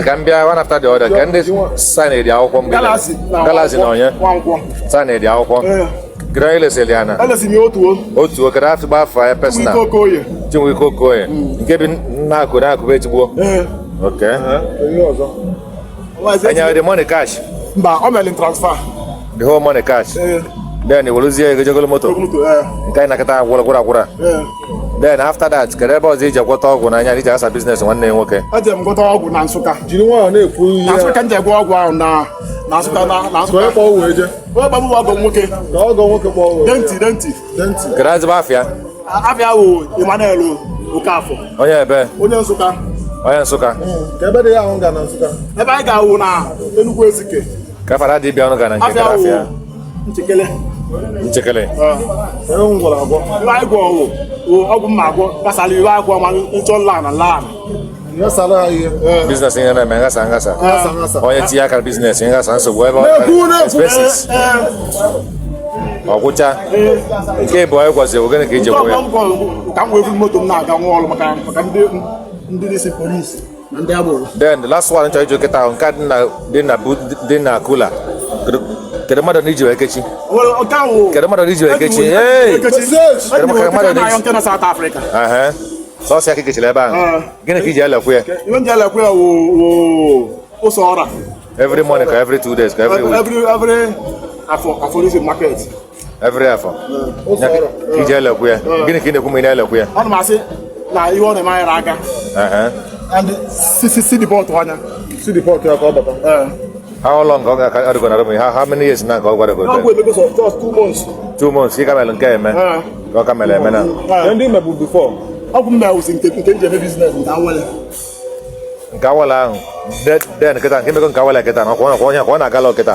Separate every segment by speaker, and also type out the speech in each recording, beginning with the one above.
Speaker 1: Cambia one after the other. Can this sign the outcome? Galaxy no, yeah. Sign the outcome. Graile Seliana.
Speaker 2: Alasi mi
Speaker 1: Otu craft bar for a person. Two week cocoa. Giving Naku okay. And you have the money cash.
Speaker 2: But I'm in transfer.
Speaker 1: The whole money cash. Then you will lose your juggle motor. Kainakata, Walla. Then after that, Kereba is a water when I need a business one day. Okay.
Speaker 2: I didn't go to Nansuka.
Speaker 3: Do you want to know?
Speaker 2: I can't go around now. Nansuka. Well, Babu okay. Denti.
Speaker 1: Grazie, Bafia.
Speaker 2: Aviao, Emmanuel, Ukafo.
Speaker 1: Oh, yeah, bear.
Speaker 2: Onyansuka.
Speaker 1: Oh, yeah, Suka.
Speaker 3: Kebede ya onga Nansuka.
Speaker 2: Ebe anyị ga-awụ na Enugu Ezike.
Speaker 1: Kafara di biano kana nke Grafia.
Speaker 2: Nchekele.
Speaker 1: Nchekele.
Speaker 3: Ngwara agwọ.
Speaker 2: Iwe anyị gwọ ọgwụ mma agwọ gbasara iwe agwọ ma nchọ nla.
Speaker 3: Ya sala ihe.
Speaker 1: Business ngana ngasa. Onye ti aka business ngasa so whatever expenses. Ọgwụcha. Nke bụ anyị kwasị ogene ka ije gwo ya.
Speaker 2: Ka m wee moto m na-aga nwa ọrụ maka ndị isi police na ndị agboro.
Speaker 1: Then the last one chọrọ ịjụ kịta nke dị na kula. Kedụ mmadụ na iji wee kechi? Kedụ mmadụ na iji wee kechi? Kedụ mmadụ na iji
Speaker 2: na South Africa.
Speaker 1: Sọọsị aka kechiri ebe ahụ. Gịnị ka iji elekwu ya?
Speaker 2: Ihe ndị elekwu ya ụsọ ọra.
Speaker 1: Every morning ka every 2 days ka every week?
Speaker 2: Every afọ market.
Speaker 1: Every afọ? Ka iji elekwu ya? Gịnị ka ị na-ekwu ma ị na-elekwu ya?
Speaker 2: Ana m asị na ihe ọ na-emanyere aka. And see the port anya.
Speaker 3: See the port ya ka ọ bata.
Speaker 1: How long ago na Rome? How many years now go go?
Speaker 2: No, because of just 2 months.
Speaker 1: 2 months. You come nke eme. Go come eme na.
Speaker 3: Ndị mebu before.
Speaker 2: Ọ bụ mma usi nke nje business nke awele.
Speaker 1: Nke awele ahụ. Den keta nke meko nke awele keta na kwa na galo keta.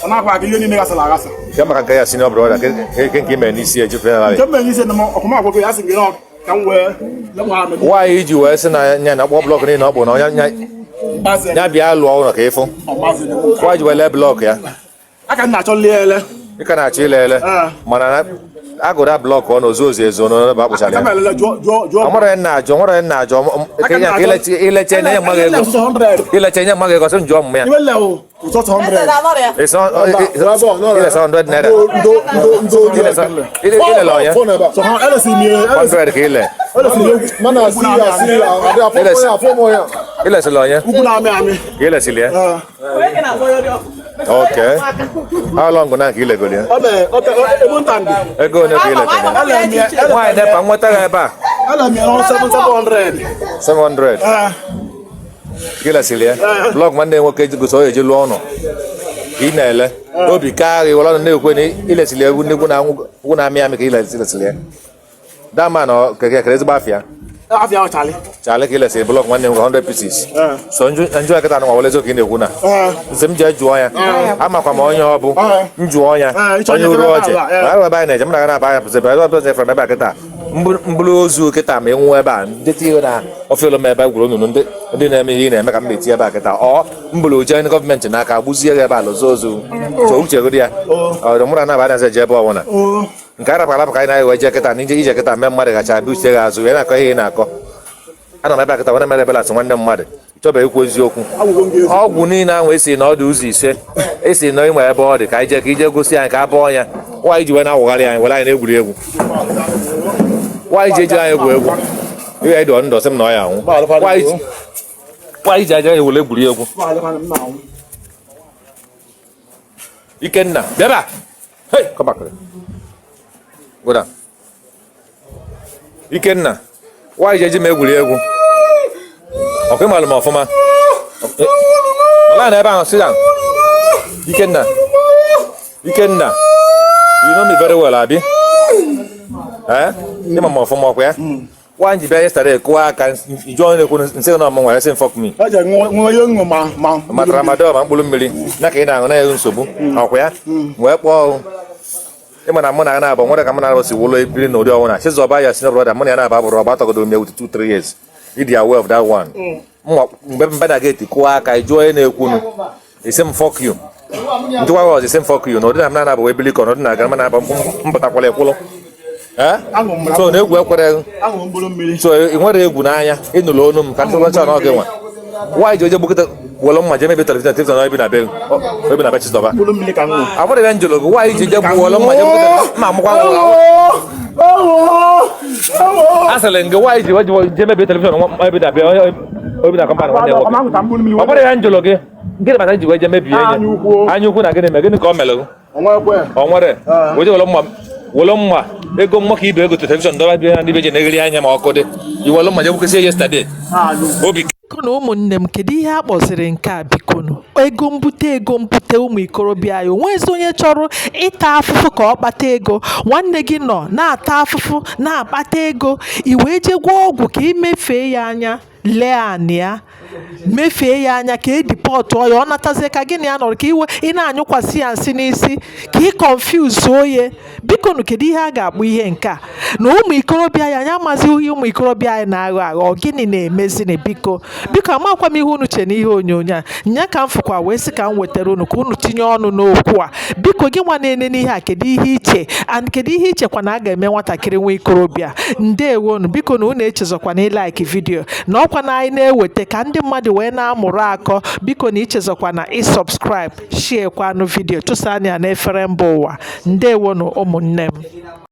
Speaker 2: Ọ na-akwa ka ihe niile gasala agasa.
Speaker 1: Kama ka nke ya senior brother ke nke ime n'isi eji fere.
Speaker 2: Nke mme n'isi na ọkụma agwọ ya sị gị na ka m wee lewa me.
Speaker 1: Why iji wee sị na nya na kpọ block ni na ọ bụ na nya bịa lụọ ụlọ ka ịfụ. Why ji wee le block ya?
Speaker 2: Aka na achọ lele.
Speaker 1: Ị ka na-achọ ilele. Mana agụda blọk ọ n'ozu ezo n'ebe akpụchara ya. Ọmụrụ nna ajọ ileche nye mmaga ego. Ileche nye mmaga ego sị njọ mmụ ya. It's 100 naira. Ilele onye. 100 ka ile. Ilesili onye. Ilesili ya. Okay. How long na ka ilegoro ya? Ego one ka ilegoro. Why nepa nweta ga ebe a? 700. Kila silia. Blog nwanne nwoke jigoso eje lụọ ọnụ. Ị na-ele. Obi ka gị wala na-ekwe na ilesili egwu nnekwu na amị amị ka ilesili ya. That man ka ezigbo afịa.
Speaker 2: Afia o Charlie.
Speaker 1: Charlie kile se block one 100 pieces. So nju akata no wale zo kinde kuna. Nsem je juo ya. Ama kwa onye obu. Njuo ya. Onye uru oje. Ba ba na je mna na ba ya se ba ba se from ba kata. Mbulu ozu kata me nwu ebe a. Ndeti na ofelo me ba gwuru nunu ndị na-eme ihe na-eme ka mbeti ebe a kata. O mbulu oje ni government na aka gbuzie ebe a lozo ozu. So uche godi ya. O mura na ba na se je ebe ọwụna. Nke arapala ka anyị na-ewe jeketa na ije keta mme mmadụ gacha bụ uche ga-azụ ya na-akọ ihe na-akọ ana m ebe akịta were mere belat nwanne mmadụ chọba ikwu eziokwu ọgwụ niile ahụ esi na ọdụ ụzọ ise esi na ịnwe ebe ọ dị ka ije gosi anyị ka a bụọ ya nwaanyị ji wee na-awụgharị anyị were anyị na-egwuri egwu nwaanyị ji eji anyị egwu egwu ihe dị ndụ sị m na ọ ya anwụ nwaanyị ji aja anyị were egwuri egwu Ikenna bịaba hey come back Goda. Ikenna. Why jeji me egwuri egwu? Okay malum ofuma. Ala na ebe ahụ sit down. Ikenna. Ikenna. You know me very well, Abi. Ni mama ofuma kwa ya. Why nji be yesterday kwa ka join ekwu nse na ọmụ nwere sị fuck me.
Speaker 2: Aja nwa yo ngoma
Speaker 1: ma Ramadan ma mkpụrụ mmiri. Na ka ị na-aṅụ na nsogbu. Ọkwa ya. Wee kpọọ Imana mona na ba nwere ka mona rosi wolo ebiri no odi ọwụna Chizoba ya senior brother mona na ba bụrụ ọba togodo me with 2-3 years if they are aware of that one mgbe mbada gate kwa aka ijo na ekwunu isem fuck you ndị wa was isem fuck you no odi na na ba ebili ko no odi na ga mana ba mpatakwala ekwulu so na egwu ekwere so ị nwere egwu n'anya ịnụlụ onu m ka ntụrụ ncha na oge nwa why do you book it? Well, my Jimmy television on Ibn Abel, Ibn Abel. I want Angelo, why did you jump all on my mamma? Asaling, why do you Jimmy television on Ibn Abel? Ibn Abel, what Angelo get my idea, maybe, and you could again come mellow. On what? With your mom. Wolomma, they go mocky to television, don't be an individual or code. You will my joke say yesterday.
Speaker 4: Kono ụmụnne m kedu ihe a kpọsịrị nke a bikonu ego mbute ụmụ ikorobịa ya onwezi onye chọrọ ịta afụfụ ka ọ kpata ego nwanne gị nọ na-ata afụfụ na-akpata ego iwee je gwọ ọgwụ ka imefee ya anya lee anị ya mefee ya anya ka edipọtụ ya ọ natazie ka gị na ya nọrọ ka iwe ị na-anyụkwasị ya nsị n'isi ka ị confuse oye bikonu kedu ihe a ga-akpụ ihe nke a na ụmụ ikorobịa ya anya amazi ihe ụmụ ikorobịa ya na-aghọ aghọ gịnị na-emezi na biko amakwa m ihe unu che n'ihe onyonyo a nya ka m fụkwa wee sị ka m wetara unu ka unu tinye ọnụ n'okwu a biko gị nwa na-ene n'ihe a kedu ihe iche and kedu ihe ichekwa na a ga-eme nwatakịrị nwa ikorobịa ndewonu biko na unu echezọkwa na ịlaiki vidiyo na ọkwa na anyị na-eweta ka ndị mmadụ wee na-amụrụ akọ biko na ichezọkwa na ịsọbskraịb shie kwanụ vidiyo tụsa anya na efere mba ụwa ndewonu ụmụnne m